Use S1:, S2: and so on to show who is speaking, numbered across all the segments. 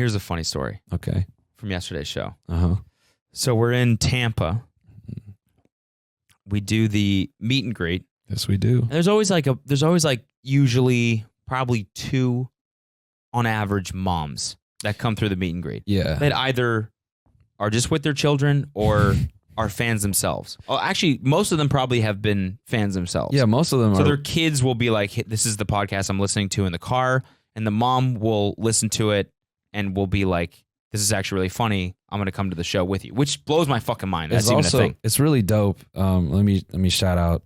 S1: here's a funny story.
S2: Okay.
S1: From yesterday's show.
S2: Uh-huh.
S1: So we're in Tampa. We do the meet and greet.
S2: Yes, we do.
S1: And there's always usually probably 2 on average moms that come through the meet and greet.
S2: Yeah.
S1: That either are just with their children or are fans themselves. Oh, actually, most of them probably have been fans themselves.
S2: Yeah, most of them
S1: So
S2: are.
S1: their kids will be like, hey, this is the podcast I'm listening to in the car. And the mom will listen to it and will be like, this is actually really funny. I'm going to come to the show with you, which blows my fucking mind. That's even a thing.
S2: It's really dope. Let me shout out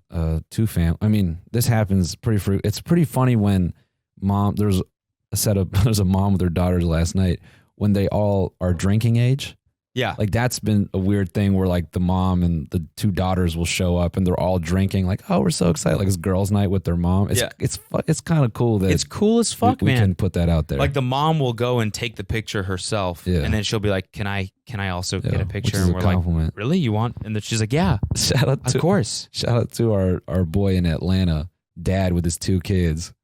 S2: to fam. I mean, this happens pretty It's pretty funny when there's a mom with her daughters last night when they all are drinking age.
S1: Yeah.
S2: Like that's been a weird thing where like the mom and the 2 daughters will show up and they're all drinking. Like, oh, we're so excited. Like it's girls' night with their mom. It's kind of cool that
S1: it's cool as fuck,
S2: we
S1: man.
S2: can put that out there.
S1: Like the mom will go and take the picture herself, and then she'll be like, "Can I also get a picture?" And we're like, "Really? You want?" And then she's like, "Yeah, of course."
S2: Shout out to our boy in Atlanta, dad with his 2 kids.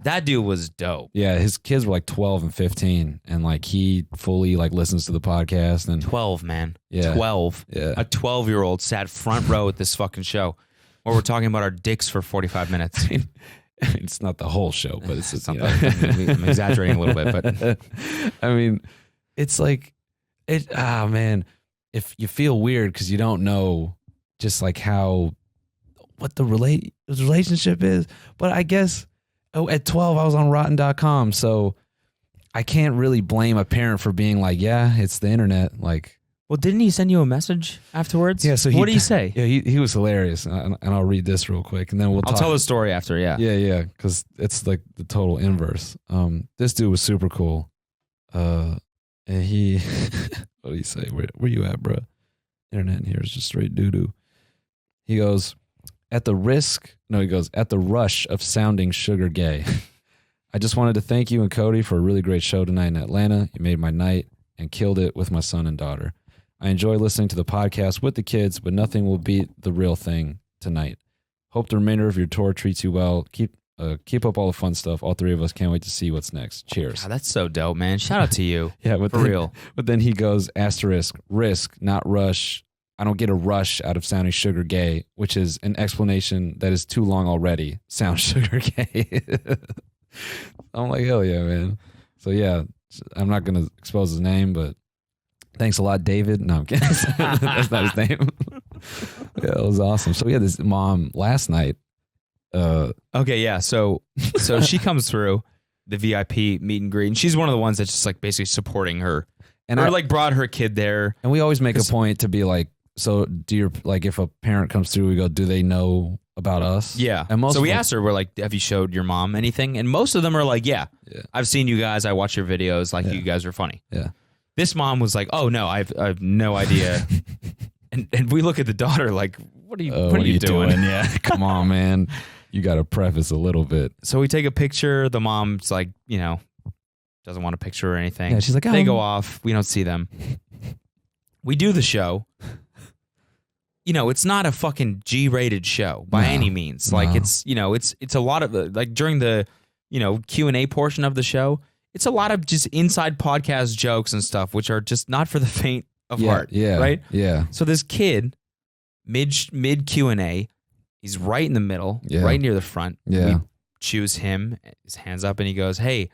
S1: That dude was dope.
S2: Yeah, his kids were like 12 and 15, and like he fully like listens to the podcast. And
S1: 12, man.
S2: Yeah.
S1: 12.
S2: Yeah.
S1: A 12-year-old sat front row at this fucking show where we're talking about our dicks for 45 minutes.
S2: I mean, it's not the whole show, but it's
S1: something. I'm exaggerating a little bit, but
S2: I mean, it's like man, if you feel weird because you don't know just like what the relationship is, but I guess. Oh, at 12, I was on rotten.com, so I can't really blame a parent for being like, yeah, it's the internet. Like,
S1: well, didn't he send you a message afterwards?
S2: Yeah. So
S1: what did he say?
S2: Yeah, he was hilarious, and I'll read this real quick, and then I'll
S1: tell the story after. Yeah.
S2: Yeah, because it's like the total inverse. This dude was super cool. And he, what did he say? Where you at, bro? Internet in here is just straight doo doo. He goes. At the rush of sounding sugar gay. I just wanted to thank you and Cody for a really great show tonight in Atlanta. You made my night and killed it with my son and daughter. I enjoy listening to the podcast with the kids, but nothing will beat the real thing tonight. Hope the remainder of your tour treats you well. Keep up all the fun stuff. All 3 of us can't wait to see what's next. Cheers.
S1: God, that's so dope, man. Shout out to you.
S2: Yeah,
S1: for real.
S2: But then he goes, asterisk, risk, not rush. I don't get a rush out of sounding sugar gay, which is an explanation that is too long already. Sound sugar gay. I'm like, hell yeah, man. So yeah, I'm not going to expose his name, but thanks a lot, David. No, I'm kidding. That's not his name. Yeah, it was awesome. So we had this mom last night.
S1: Okay, yeah. So she comes through the VIP meet and greet, and she's one of the ones that's just like basically supporting her. And I like brought her kid there.
S2: And we always make a point to be like, so do your, like if a parent comes through, we go, do they know about us?
S1: Yeah.
S2: And
S1: so we asked her, we're like, have you showed your mom anything? And most of them are like, yeah. I've seen you guys. I watch your videos. Like you guys are funny.
S2: Yeah.
S1: This mom was like, oh no, I've no idea. and we look at the daughter like, what are you doing?
S2: Yeah. Come on, man. You got to preface a little bit.
S1: So we take a picture. The mom's like, doesn't want a picture or anything.
S2: Yeah, she's like,
S1: they go off. We don't see them. We do the show. It's not a fucking G-rated show by any means. Like it's a lot of like during the, Q&A portion of the show, it's a lot of just inside podcast jokes and stuff, which are just not for the faint of heart.
S2: Yeah.
S1: Right.
S2: Yeah.
S1: So this kid, mid Q&A, he's right in the middle,
S2: Yeah.
S1: right near the front.
S2: Yeah.
S1: We choose him, his hands up, and he goes, "Hey,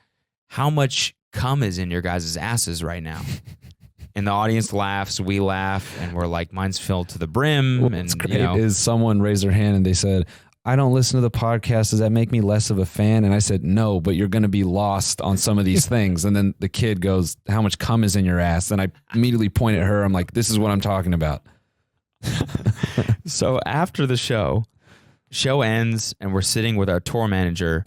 S1: how much cum is in your guys' asses right now?" And the audience laughs, we laugh, and we're like, mine's filled to the brim.
S2: What's great is someone raised their hand and they said, I don't listen to the podcast. Does that make me less of a fan? And I said, no, but you're going to be lost on some of these things. And then the kid goes, how much cum is in your ass? And I immediately point at her. I'm like, this is what I'm talking about.
S1: So after the show ends, and we're sitting with our tour manager,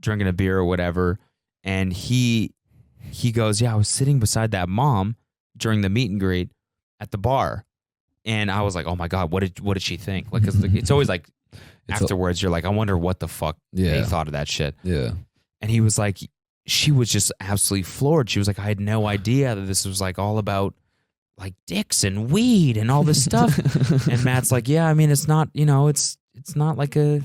S1: drinking a beer or whatever. And he goes, yeah, I was sitting beside that mom during the meet and greet at the bar, and I was like, oh my god, what did she think? Like, 'cause it's always like afterwards you're like, I wonder what the fuck they thought of that shit.
S2: Yeah. And
S1: he was like, she was just absolutely floored. She was like, I had no idea that this was like all about like dicks and weed and all this stuff. And Matt's like, yeah, I mean, it's not, it's not like a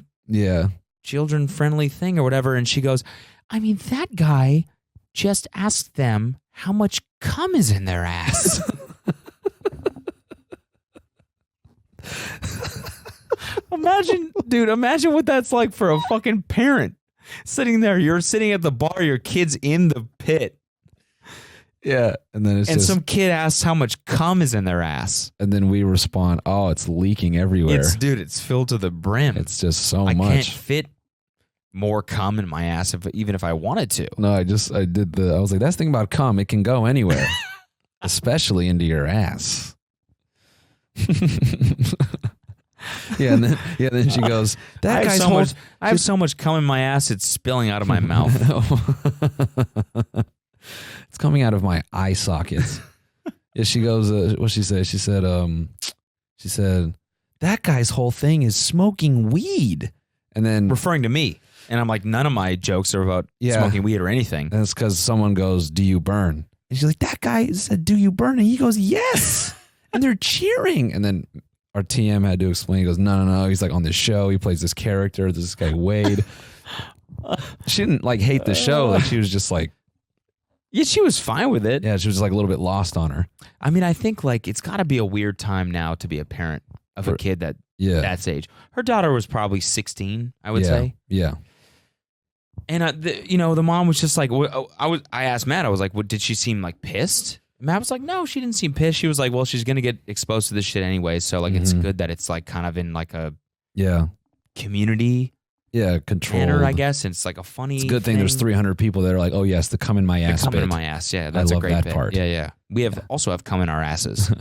S1: children friendly thing or whatever. And she goes, I mean, that guy just asked them how much cum is in their ass. Imagine what that's like for a fucking parent. Sitting there, you're sitting at the bar, your kid's in the pit.
S2: Yeah. And then
S1: some kid asks how much cum is in their ass.
S2: And then we respond, oh, it's leaking everywhere.
S1: It's filled to the brim.
S2: It's just so much.
S1: I can't fit more cum in my ass even if I wanted to.
S2: No, I was like, that's the thing about cum. It can go anywhere, especially into your ass. And then she goes, I have so much cum in my ass, it's spilling out of my mouth. It's coming out of my eye sockets. Yeah, she goes, what she say? She said, that guy's whole thing is smoking weed. And then
S1: referring to me. And I'm like, none of my jokes are about smoking weed or anything.
S2: And it's because someone goes, do you burn? And she's like, that guy said, do you burn? And he goes, yes. And they're cheering. And then our TM had to explain. He goes, no. He's like on the show. He plays this character. This guy, Wade. She didn't like hate the show. Like she was just like.
S1: Yeah, she was fine with it.
S2: Yeah, she was just like a little bit lost on her.
S1: I mean, I think like it's got to be a weird time now to be a parent of a kid that's age. Her daughter was probably 16, I would say.
S2: Yeah.
S1: And the mom was just like, I asked Matt, I was like, did she seem like pissed? Matt was like, no, she didn't seem pissed. She was like, well, she's gonna get exposed to this shit anyway, so like it's good that it's like kind of in like a community
S2: control.
S1: I guess. And it's like a funny.
S2: It's a good thing. There's 300 people that are like, oh yes, the cum in my ass.
S1: The cum in my ass. Yeah, that's a great bit. Part. Yeah. We also have cum in our asses.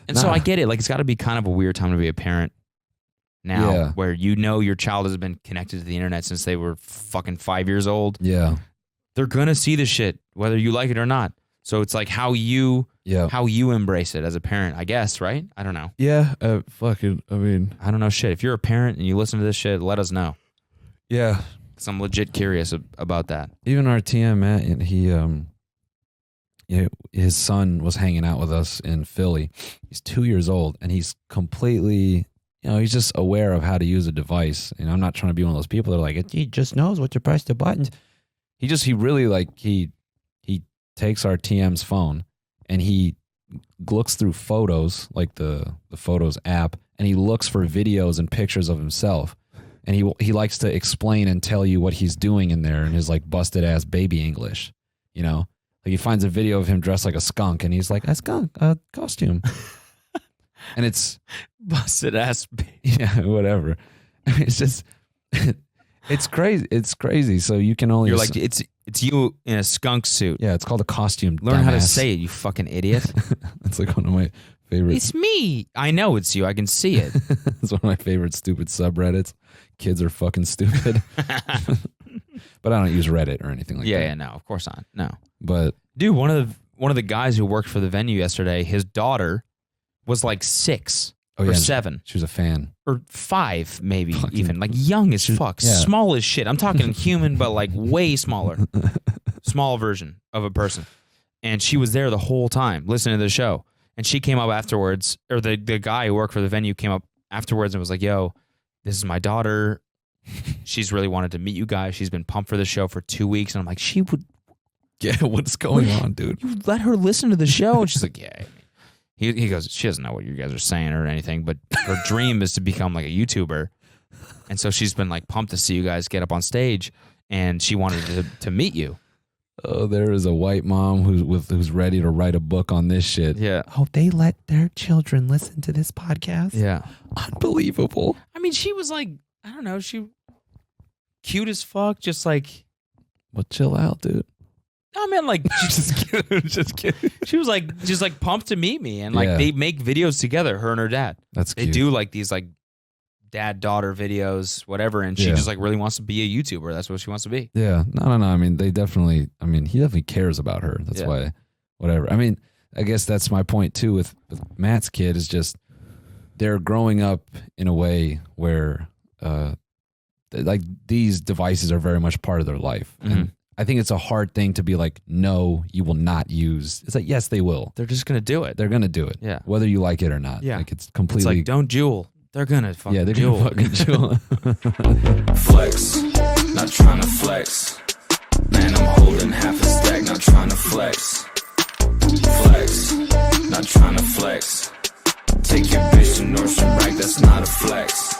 S1: And so I get it. Like it's got to be kind of a weird time to be a parent now, where your child has been connected to the internet since they were fucking 5 years old.
S2: Yeah,
S1: they're gonna see the shit whether you like it or not. So it's like how you embrace it as a parent, I guess, right? I don't know.
S2: Yeah, fucking. I mean,
S1: I don't know shit. If you're a parent and you listen to this shit, let us know.
S2: Yeah,
S1: because I'm legit curious about that.
S2: Even our TM Matt, his son was hanging out with us in Philly. He's 2 years old, and he's completely, he's just aware of how to use a device. And I'm not trying to be one of those people that are like, he just knows what to press the buttons. He really like he takes our TM's phone and he looks through photos, like the Photos app, and he looks for videos and pictures of himself. And he likes to explain and tell you what he's doing in there in his like busted ass baby English, Like he finds a video of him dressed like a skunk and he's like, a skunk, a costume. And it's
S1: busted ass baby.
S2: Yeah, whatever. I mean, it's just it's crazy. It's crazy. So you can only
S1: like it's you in a skunk suit.
S2: Yeah, it's called a costume.
S1: Learn how to say it, you fucking idiot.
S2: That's like one of my favorite.
S1: It's me. I know it's you. I can see it.
S2: It's one of my favorite stupid subreddits. Kids are fucking stupid. But I don't use Reddit or anything like that.
S1: Yeah, no, of course not. No.
S2: But
S1: dude, one of the guys who worked for the venue yesterday, his daughter was like 6 or 7.
S2: She was a fan.
S1: Or 5, maybe even. Like young as fuck. Yeah. Small as shit. I'm talking human, but like way smaller. Small version of a person. And she was there the whole time listening to the show. And she came up afterwards, or the guy who worked for the venue came up afterwards and was like, yo, this is my daughter. She's really wanted to meet you guys. She's been pumped for the show for 2 weeks. And I'm like, she would.
S2: Yeah, what's going on, dude?
S1: You let her listen to the show? And she's like, yeah. He goes, she doesn't know what you guys are saying or anything, but her dream is to become like a YouTuber. And so she's been like pumped to see you guys get up on stage, and she wanted to meet you.
S2: Oh, there is a white mom who's ready to write a book on this shit.
S1: Yeah.
S2: Oh, they let their children listen to this podcast?
S1: Yeah.
S2: Unbelievable.
S1: I mean, she was like, I don't know, she cute as fuck, just like.
S2: Well, chill out, dude.
S1: I mean, like, just kidding. She was like, just like pumped to meet me, and like they make videos together, her and her dad.
S2: That's cute.
S1: They do like these like dad-daughter videos, whatever, and she just like really wants to be a YouTuber. That's what she wants to be.
S2: Yeah, no. I mean, he definitely cares about her. That's why, whatever. I mean, I guess that's my point too with Matt's kid is just they're growing up in a way where like these devices are very much part of their life. Mm-hmm. And I think it's a hard thing to be like, no, you will not use. It's like, yes, they will.
S1: They're just going to do it.
S2: They're going to do it.
S1: Yeah.
S2: Whether you like it or not.
S1: Yeah.
S2: Like it's completely.
S1: It's like, don't jewel. They're going to fucking jewel.
S2: Gonna fucking jewel.
S3: Flex. Not trying to flex.
S1: Man, I'm holding half a stack, not trying to flex. Flex, not trying to flex. Take your bitch to Nordstrom Rack, that's not a flex.